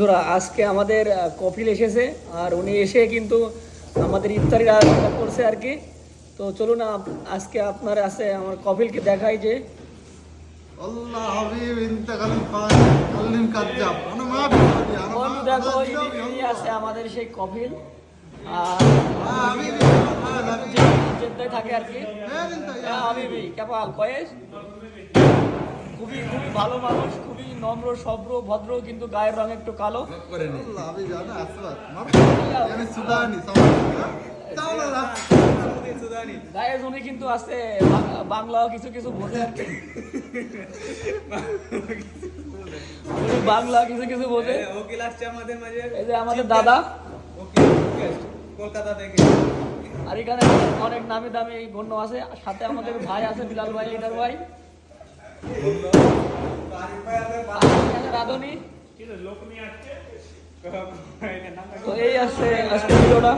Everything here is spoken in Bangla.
বন্ধুরা আজকে আমাদের কপিল এসেছে আর উনি এসে কিন্তু আমাদের ইফতারির আয়োজন করছে আর কি। তো চলুন আজকে আপনার আছে আমার কপিলকে দেখাই যে আল্লাহ হাবিব ইন্তাকাল কাল্লিম কাজ্জাব আনা মা বন্ধু দেখো ইনি আছে আমাদের সেই কপিল আর হাবিব জেদ্দায় থাকে আর কি। হ্যাঁ হাবিবি কেপাল কয়েস খুবই ভালো মানুষ, খুবই নম্র সভ্র ভদ্র, কিন্তু গায়ের রং একটু কালো। আল্লাহ হাবিব জানা আসবাত আমি সুদানি তাওলা গায়ের উনি কিন্তু আছে বাংলা কিছু কিছু বোঝে আর কি। উনি বাংলা কিছু কিছু বোঝে। ওকিল আসছে আমাদের মাঝে, এই যে আমাদের দাদা কলকাতা থেকে। আর এখানে অনেক নামি দামি গণ্য আছে, সাথে আমাদের ভাই আছে বিলাল ভাই, লিডার ভাই, রাধুনি। তো এই আছে আজকে ভিডিওটা।